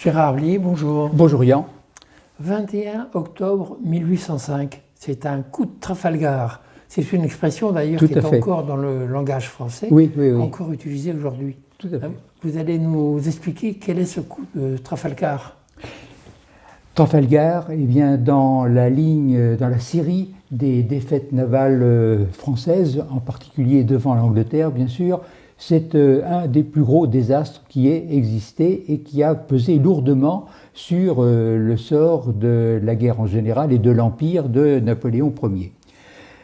Gérard Blier, bonjour. Bonjour Yann. 21 octobre 1805, c'est un coup de Trafalgar. C'est une expression d'ailleurs Tout qui à est fait. encore dans le langage français, Oui. encore utilisée aujourd'hui. Tout à fait. Vous allez nous expliquer quel est ce coup de Trafalgar? Trafalgar, dans la ligne, dans la série des défaites navales françaises, en particulier devant l'Angleterre, bien sûr, c'est un des plus gros désastres qui ait existé et qui a pesé lourdement sur le sort de la guerre en général et de l'empire de Napoléon Ier.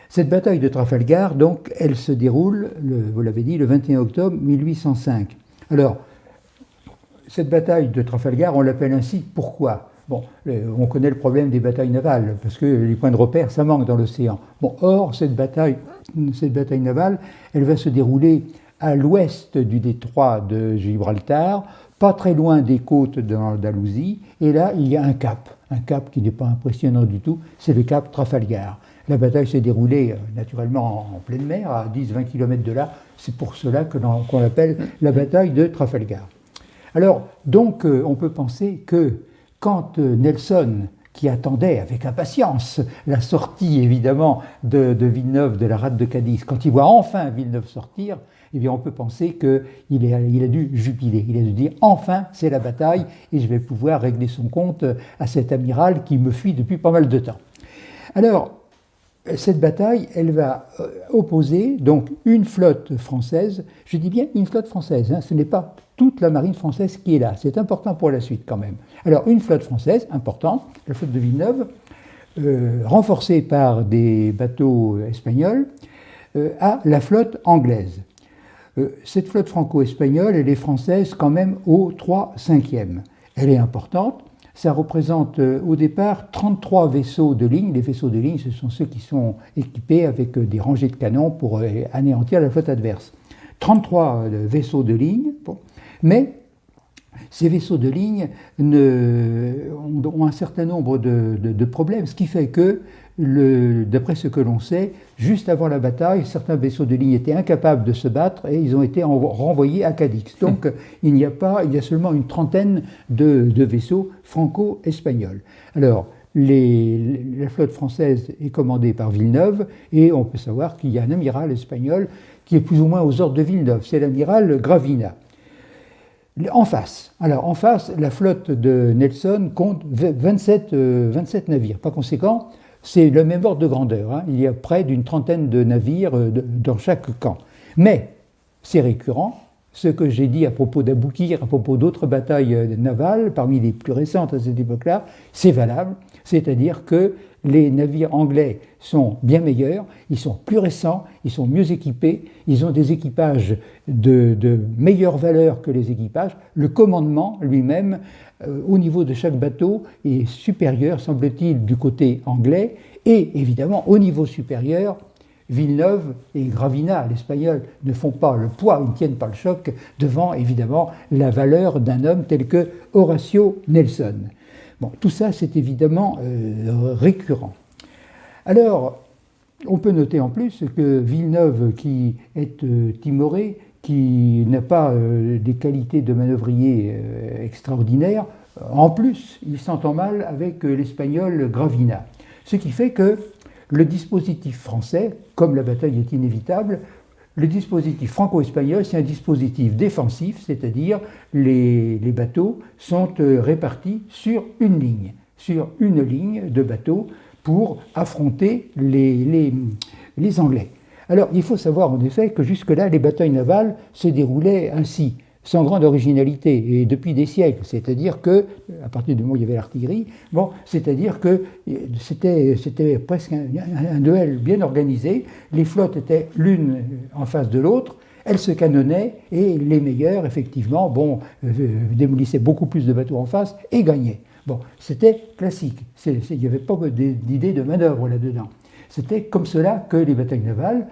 Cette bataille de Trafalgar, donc, elle se déroule, vous l'avez dit, le 21 octobre 1805. Alors, cette bataille de Trafalgar, on l'appelle ainsi, pourquoi ? Bon, on connaît le problème des batailles navales, parce que les points de repère, ça manque dans l'océan. Bon, or, cette bataille navale, elle va se dérouler à l'ouest du détroit de Gibraltar, pas très loin des côtes de l'Andalousie, et là, il y a un cap qui n'est pas impressionnant du tout, c'est le cap Trafalgar. La bataille s'est déroulée naturellement en pleine mer, à 10-20 km de là, c'est pour cela qu'on l'appelle la bataille de Trafalgar. Alors, donc, on peut penser que quand Nelson, qui attendait avec impatience la sortie évidemment de Villeneuve, de la rade de Cadix, quand il voit enfin Villeneuve sortir, on peut penser qu'il a dû jubiler, il a dû dire enfin c'est la bataille et je vais pouvoir régler son compte à cet amiral qui me fuit depuis pas mal de temps. Alors, cette bataille, elle va opposer donc une flotte française, je dis bien une flotte française, ce n'est pas toute la marine française qui est là, c'est important pour la suite quand même. Alors une flotte française importante, la flotte de Villeneuve, renforcée par des bateaux espagnols, à la flotte anglaise. Cette flotte franco-espagnole, elle est française quand même au 3/5e. Elle est importante. Ça représente au départ 33 vaisseaux de ligne. Les vaisseaux de ligne, ce sont ceux qui sont équipés avec des rangées de canons pour anéantir la flotte adverse. 33 vaisseaux de ligne, bon. Mais ces vaisseaux de ligne ont un certain nombre de problèmes, ce qui fait que, d'après ce que l'on sait, juste avant la bataille, certains vaisseaux de ligne étaient incapables de se battre et ils ont été renvoyés à Cadix. Donc il y a seulement une trentaine de vaisseaux franco-espagnols. Alors, la flotte française est commandée par Villeneuve et on peut savoir qu'il y a un amiral espagnol qui est plus ou moins aux ordres de Villeneuve, c'est l'amiral Gravina. En face, la flotte de Nelson compte 27 navires. Par conséquent, c'est le même ordre de grandeur. Il y a près d'une trentaine de navires dans chaque camp. Mais c'est récurrent. Ce que j'ai dit à propos d'Aboukir, à propos d'autres batailles navales, parmi les plus récentes à cette époque-là, c'est valable. C'est-à-dire que les navires anglais sont bien meilleurs, ils sont plus récents, ils sont mieux équipés, ils ont des équipages de meilleure valeur que les équipages. Le commandement lui-même, au niveau de chaque bateau, est supérieur, semble-t-il, du côté anglais. Et évidemment, au niveau supérieur, Villeneuve et Gravina, l'espagnol, ne font pas le poids, ils ne tiennent pas le choc devant, évidemment, la valeur d'un homme tel que Horatio Nelson. Bon, tout ça, c'est évidemment récurrent. Alors, on peut noter en plus que Villeneuve, qui est timoré, qui n'a pas des qualités de manœuvrier extraordinaires, en plus, il s'entend mal avec l'espagnol Gravina. Ce qui fait que le dispositif français, comme la bataille est inévitable, le dispositif franco-espagnol, c'est un dispositif défensif, c'est-à-dire les bateaux sont répartis sur une ligne de bateaux pour affronter les Anglais. Alors, il faut savoir en effet que jusque-là, les batailles navales se déroulaient ainsi, sans grande originalité, et depuis des siècles. C'est-à-dire que, à partir du moment où il y avait l'artillerie, c'est-à-dire que c'était presque un duel bien organisé. Les flottes étaient l'une en face de l'autre, elles se canonnaient, et les meilleurs, effectivement, démolissaient beaucoup plus de bateaux en face et gagnaient. Bon, c'était classique. Il n'y avait pas d'idée de manœuvre là-dedans. C'était comme cela que les batailles navales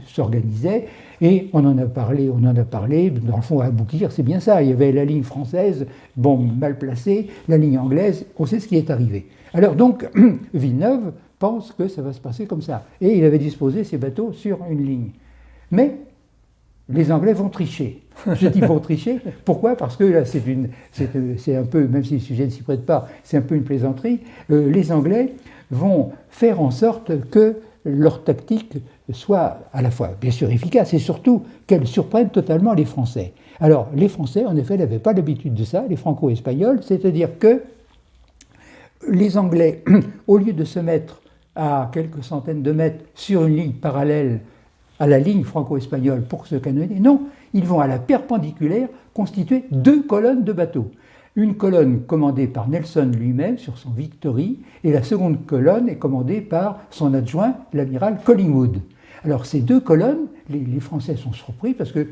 s'organisaient, et on en a parlé, dans le fond à Aboukir, c'est bien ça, il y avait la ligne française, mal placée, la ligne anglaise, on sait ce qui est arrivé. Alors donc, Villeneuve pense que ça va se passer comme ça, et il avait disposé ses bateaux sur une ligne. Mais les Anglais vont tricher. Je dis vont tricher, pourquoi? Parce que là, c'est un peu, même si le sujet ne s'y prête pas, c'est un peu une plaisanterie. Les Anglais vont faire en sorte que leur tactique soit à la fois bien sûr efficace et surtout qu'elle surprenne totalement les Français. Alors les Français en effet n'avaient pas l'habitude de ça, les Franco-Espagnols, c'est-à-dire que les Anglais, au lieu de se mettre à quelques centaines de mètres sur une ligne parallèle à la ligne franco-espagnole pour se canonner, non, ils vont à la perpendiculaire constituer deux colonnes de bateaux. Une colonne commandée par Nelson lui-même sur son Victory, et la seconde colonne est commandée par son adjoint, l'amiral Collingwood. Alors ces deux colonnes, les Français sont surpris parce que,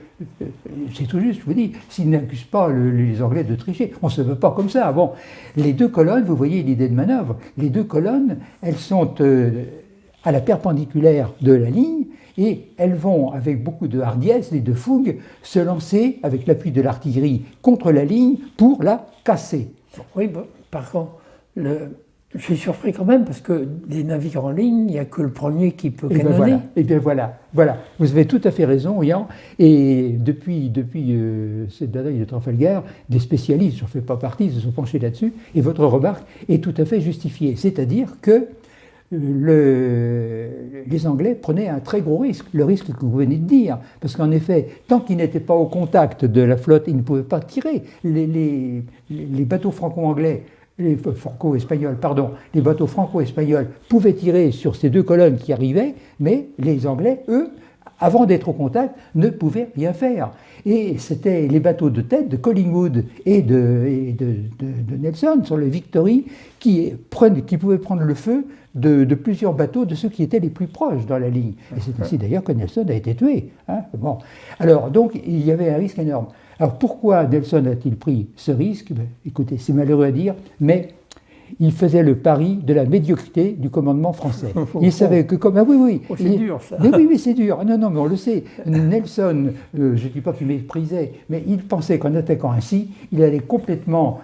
c'est tout juste, je vous dis, s'ils n'accusent pas les Anglais de tricher, on ne se veut pas comme ça. Bon, les deux colonnes, vous voyez l'idée de manœuvre, les deux colonnes, elles sont à la perpendiculaire de la ligne, et elles vont, avec beaucoup de hardiesse et de fougue, se lancer, avec l'appui de l'artillerie, contre la ligne pour la casser. Oui, bon, par contre, je suis surpris quand même, parce que les navires en ligne, il n'y a que le premier qui peut canonner. Et bien voilà. Vous avez tout à fait raison, Ian. Et depuis cette bataille de Trafalgar, des spécialistes, je ne fais pas partie, se sont penchés là-dessus, et votre remarque est tout à fait justifiée. C'est-à-dire que les Anglais prenaient un très gros risque, le risque que vous venez de dire, parce qu'en effet, tant qu'ils n'étaient pas au contact de la flotte, ils ne pouvaient pas tirer. Les bateaux franco-anglais, les bateaux franco-espagnols pouvaient tirer sur ces deux colonnes qui arrivaient, mais les Anglais, eux, avant d'être au contact, ne pouvaient rien faire. Et c'était les bateaux de tête de Collingwood et de Nelson sur le Victory qui pouvaient prendre le feu de plusieurs bateaux de ceux qui étaient les plus proches dans la ligne. Et c'est ainsi d'ailleurs que Nelson a été tué. Hein. Bon. Alors, donc, il y avait un risque énorme. Alors, pourquoi Nelson a-t-il pris ce risque? Écoutez, c'est malheureux à dire, mais il faisait le pari de la médiocrité du commandement français. Il savait que comme... Ah oui, oui. Oh, c'est dur, ça. Mais oui, c'est dur. Non, mais on le sait. Nelson, je ne dis pas qu'il méprisait, mais il pensait qu'en attaquant ainsi, il allait complètement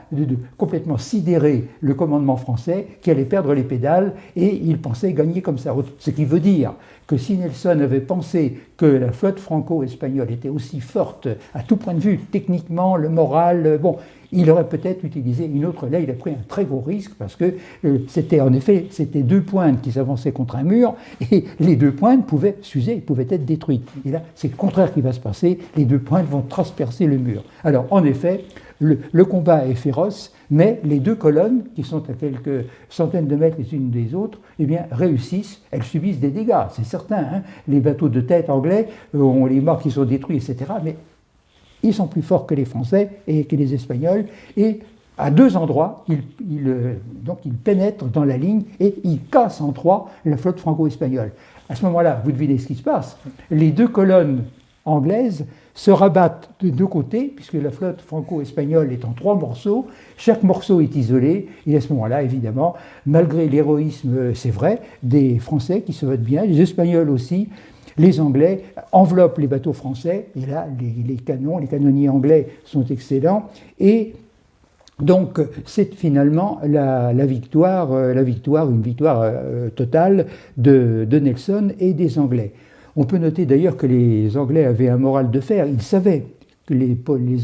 sidérer le commandement français, qui allait perdre les pédales, et il pensait gagner comme ça. Ce qui veut dire que si Nelson avait pensé que la flotte franco-espagnole était aussi forte à tout point de vue, techniquement, le moral, bon, il aurait peut-être utilisé une autre. Là, il a pris un très gros risque parce que c'était deux pointes qui s'avançaient contre un mur et les deux pointes pouvaient s'user, pouvaient être détruites. Et là, c'est le contraire qui va se passer. Les deux pointes vont transpercer le mur. Alors, en effet, le combat est féroce, mais les deux colonnes, qui sont à quelques centaines de mètres les unes des autres, eh bien, réussissent. Elles subissent des dégâts, c'est certain. Hein. Les bateaux de tête anglais ont les mâts qui sont détruits, etc. Mais ils sont plus forts que les Français et que les Espagnols. Et à deux endroits, ils pénètrent dans la ligne et ils cassent en trois la flotte franco-espagnole. À ce moment-là, vous devinez ce qui se passe. Les deux colonnes anglaises se rabattent de deux côtés, puisque la flotte franco-espagnole est en trois morceaux. Chaque morceau est isolé. Et à ce moment-là, évidemment, malgré l'héroïsme, c'est vrai, des Français qui se battent bien, des Espagnols aussi, les Anglais enveloppent les bateaux français, et là, les canonniers anglais sont excellents, et donc c'est finalement une victoire totale de Nelson et des Anglais. On peut noter d'ailleurs que les Anglais avaient un moral de fer, les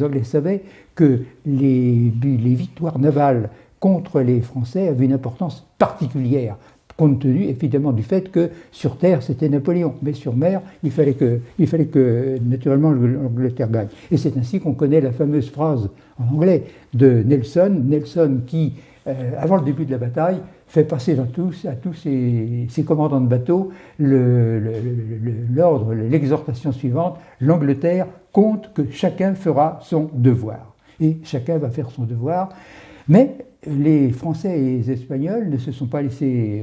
Anglais savaient que les victoires navales contre les Français avaient une importance particulière, compte tenu évidemment du fait que sur terre c'était Napoléon, mais sur mer il fallait que naturellement l'Angleterre gagne. Et c'est ainsi qu'on connaît la fameuse phrase en anglais de Nelson qui, avant le début de la bataille, fait passer à tous ses commandants de bateau l'ordre, l'exhortation suivante: l'Angleterre compte que chacun fera son devoir. Et chacun va faire son devoir, mais les Français et les Espagnols ne se sont pas laissés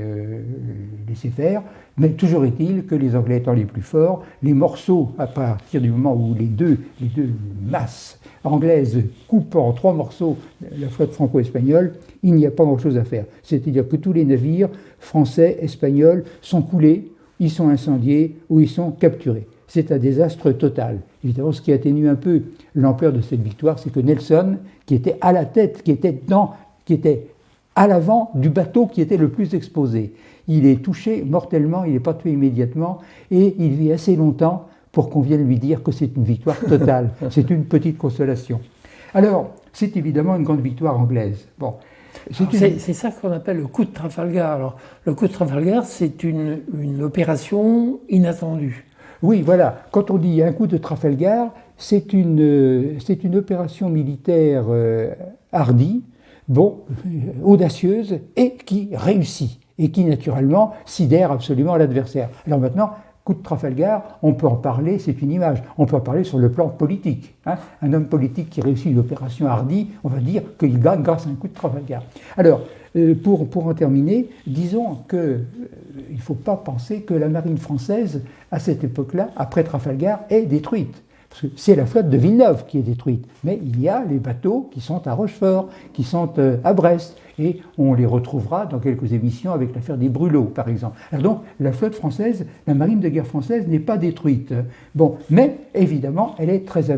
faire, mais toujours est-il que les Anglais étant les plus forts, les morceaux, à partir du moment où les deux masses anglaises coupent en trois morceaux la flotte franco-espagnole, il n'y a pas grand-chose à faire. C'est-à-dire que tous les navires français, espagnols sont coulés, ils sont incendiés ou ils sont capturés. C'est un désastre total. Évidemment, ce qui atténue un peu l'ampleur de cette victoire, c'est que Nelson, qui était à la tête, qui était à l'avant du bateau qui était le plus exposé, il est touché mortellement, il n'est pas tué immédiatement, et il vit assez longtemps pour qu'on vienne lui dire que c'est une victoire totale. C'est une petite consolation. Alors, c'est évidemment une grande victoire anglaise. Bon, c'est ça qu'on appelle le coup de Trafalgar. Alors, le coup de Trafalgar, c'est une opération inattendue. Oui, voilà. Quand on dit un coup de Trafalgar, c'est une opération militaire hardie, bon, audacieuse, et qui réussit, et qui naturellement sidère absolument l'adversaire. Alors maintenant, coup de Trafalgar, on peut en parler, c'est une image, on peut en parler sur le plan politique. Hein. Un homme politique qui réussit une opération hardie, on va dire qu'il gagne grâce à un coup de Trafalgar. Alors, pour en terminer, disons qu'il ne faut pas penser que la marine française, à cette époque-là, après Trafalgar, est détruite. Parce que c'est la flotte de Villeneuve qui est détruite. Mais il y a les bateaux qui sont à Rochefort, qui sont à Brest. Et on les retrouvera dans quelques émissions avec l'affaire des Brûlots, par exemple. Alors donc, la flotte française, la marine de guerre française n'est pas détruite. Bon, mais évidemment, elle est très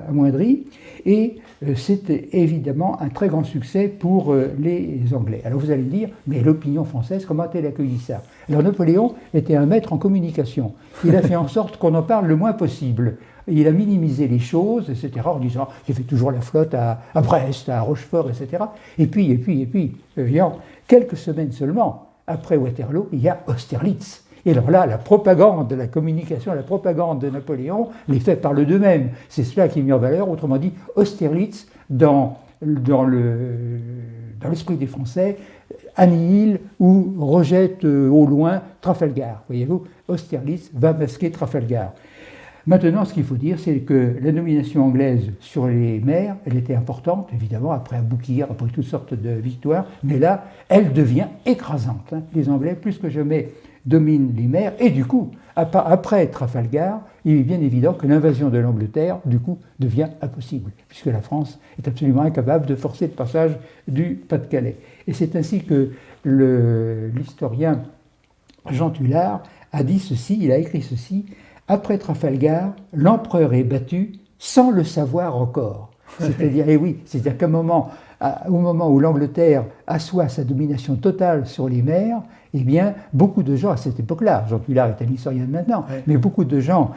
amoindrie. Et c'est évidemment un très grand succès pour les Anglais. Alors vous allez me dire, mais l'opinion française, comment a-t-elle accueilli ça? Alors Napoléon était un maître en communication. Il a fait en sorte qu'on en parle le moins possible. Il a minimisé les choses, etc., en disant qu'il y avait toujours la flotte à Brest, à Rochefort, etc. Et puis, quelques semaines seulement après Waterloo, il y a Austerlitz. Et alors là, la propagande, la communication, la propagande de Napoléon, les faits parlent d'eux-mêmes. C'est cela qui est mis en valeur, autrement dit, Austerlitz, dans l'esprit des Français, annihile ou rejette au loin Trafalgar. Voyez-vous, Austerlitz va masquer Trafalgar. Maintenant, ce qu'il faut dire, c'est que la domination anglaise sur les mers, elle était importante, évidemment, après Aboukir, après toutes sortes de victoires, mais là, elle devient écrasante. Les Anglais, plus que jamais, dominent les mers, et du coup, après Trafalgar, il est bien évident que l'invasion de l'Angleterre, du coup, devient impossible, puisque la France est absolument incapable de forcer le passage du Pas-de-Calais. Et c'est ainsi que l'historien Jean Tullard a dit ceci, il a écrit ceci: après Trafalgar, l'empereur est battu sans le savoir encore. C'est-à-dire, et oui, c'est-à-dire qu'au moment où l'Angleterre assoit sa domination totale sur les mers, eh bien, beaucoup de gens à cette époque-là, Jean Tullard est un historien de maintenant, mais beaucoup de gens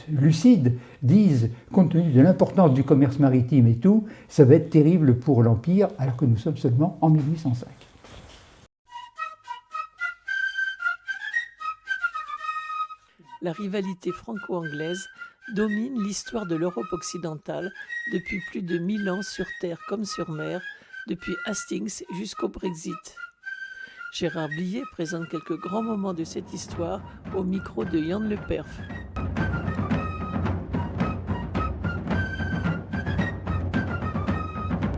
lucides disent, compte tenu de l'importance du commerce maritime et tout, ça va être terrible pour l'Empire, alors que nous sommes seulement en 1805. La rivalité franco-anglaise domine l'histoire de l'Europe occidentale depuis plus de 1000 ans sur terre comme sur mer, depuis Hastings jusqu'au Brexit. Gérard Blier présente quelques grands moments de cette histoire au micro de Yann Le Perf.